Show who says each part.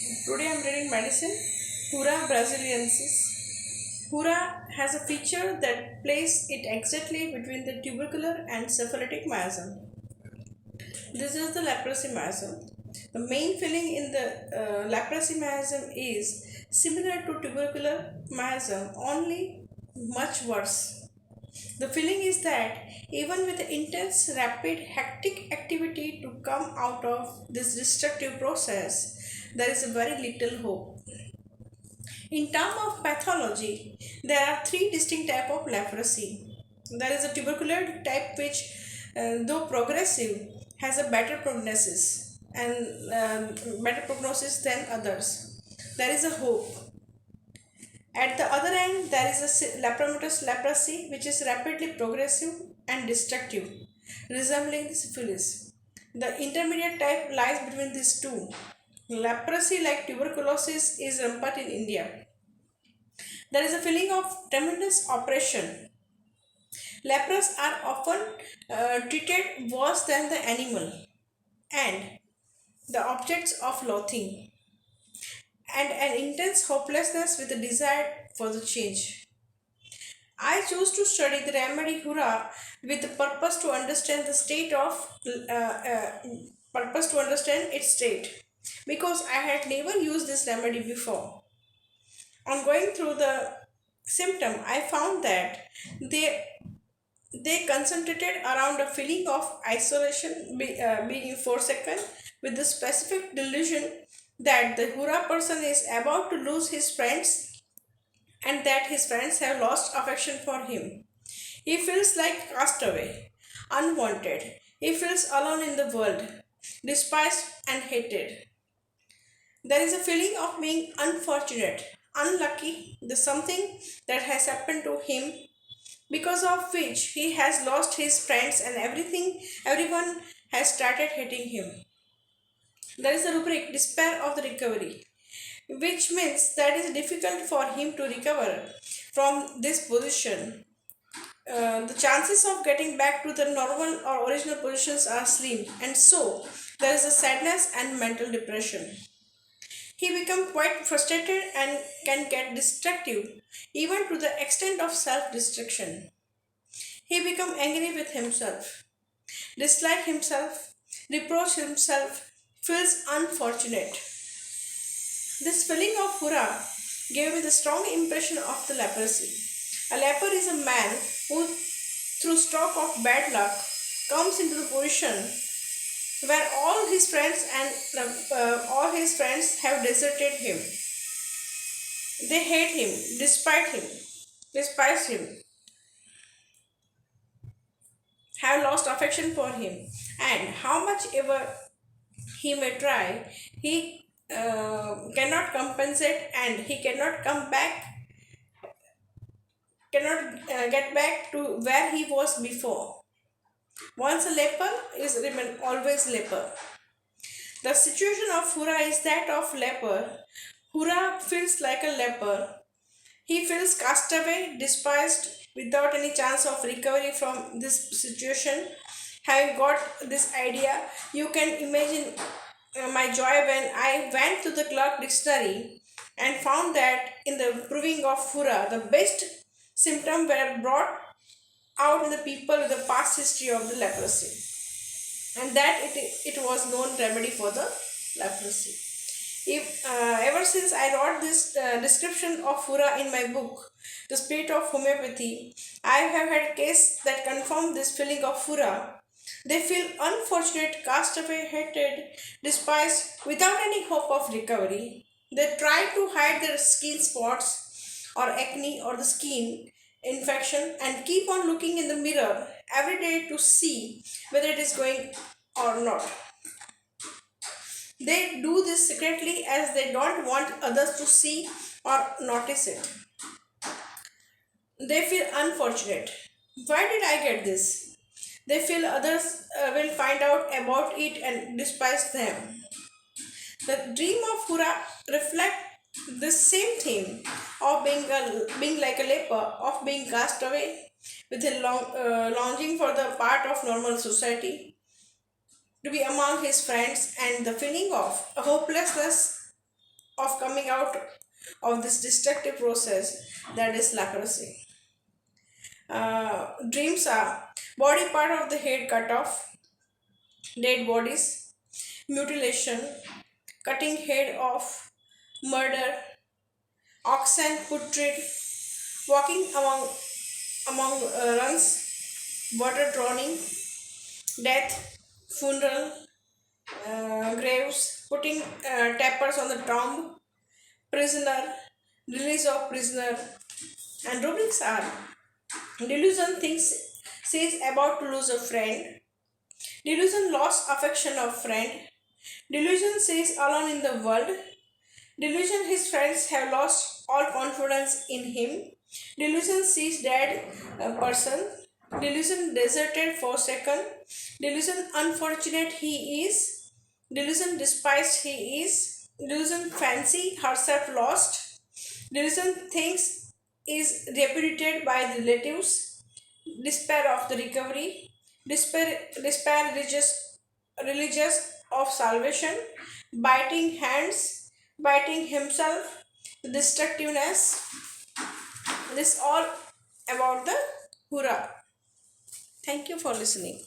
Speaker 1: Today I am reading Medicine, Hura brasiliensis. Hura has a feature that places it exactly between the tubercular and syphilitic miasm. This is the leprosy miasm. The main feeling in the leprosy miasm is similar to tubercular miasm, only much worse. The feeling is that even with intense, rapid, hectic activity to come out of this destructive process, there is very little hope. In terms of pathology, there are three distinct types of leprosy. There is a tubercular type which, though progressive, has a better prognosis and better prognosis than others. There is a hope. At the other end, there is a lepromatous leprosy which is rapidly progressive and destructive, resembling the syphilis. The intermediate type lies between these two. Leprosy, like tuberculosis, is rampant in India. There is a feeling of tremendous oppression. Lepers are often treated worse than the animal and the objects of loathing, and an intense hopelessness with a desire for the change. I choose to study the remedy Hura with the purpose to understand the state of purpose to understand its state, because I had never used this remedy before. On going through the symptom, I found that they they concentrated around a feeling of isolation being forsaken, with the specific delusion that the Hura person is about to lose his friends and that his friends have lost affection for him. He feels like castaway, unwanted. He feels alone in the world, despised and hated. There is a feeling of being unfortunate, unlucky, the something that has happened to him because of which he has lost his friends and everyone has started hating him. There is a rubric despair of the recovery, which means that it is difficult for him to recover from this position. The chances of getting back to the normal or original positions are slim, and so there is a sadness and mental depression. He becomes quite frustrated and can get destructive, even to the extent of self destruction. He becomes angry with himself, dislike himself, reproach himself, feels unfortunate. This feeling of hurrah gave me the strong impression of the leprosy. A leper is a man who, through stroke of bad luck, comes into the position where all his friends have deserted him. They hate him, despise him, have lost affection for him, and how much ever he may try, he cannot compensate and he cannot get back to where he was before. Once a leper is remain always leper. The situation of Hura is that of leper. Hura feels like a leper. He feels cast away, despised, without any chance of recovery from this situation. Having got this idea, you can imagine my joy when I went to the Clark Dictionary and found that in the proving of Hura, the best symptoms were brought out in the people with the past history of the leprosy, and that it was known remedy for the leprosy. If ever since I wrote this description of Hura in my book, The Spirit of Homeopathy, I have had cases that confirm this feeling of Hura. They feel unfortunate, cast away, hated, despised, without any hope of recovery. They try to hide their skin spots or acne or the skin infection and keep on looking in the mirror every day to see whether it is going or not. They do this secretly as they don't want others to see or notice it. They feel unfortunate. Why did I get this? They feel others will find out about it and despise them. The dream of Hura reflect the same theme of being like a leper, of being cast away, with a longing for the part of normal society, to be among his friends, and the feeling of hopelessness of coming out of this destructive process that is leprosy. Dreams are body part of the head cut off, dead bodies, mutilation, cutting head off, murder, oxen putrid, walking among runs, water drowning, death, funeral, graves, putting tappers on the tomb, prisoner, release of prisoner, and rubrics are delusion thinks says about to lose a friend, delusion lost affection of friend, delusion says alone in the world, delusion his friends have lost all confidence in him, delusion sees dead person, delusion deserted forsaken, delusion unfortunate he is, delusion despised he is, delusion fancy herself lost, delusion thinks is repudiated by relatives, despair of the recovery, despair religious of salvation, biting hands, biting himself, destructiveness. This all about the Hura. Thank you for listening.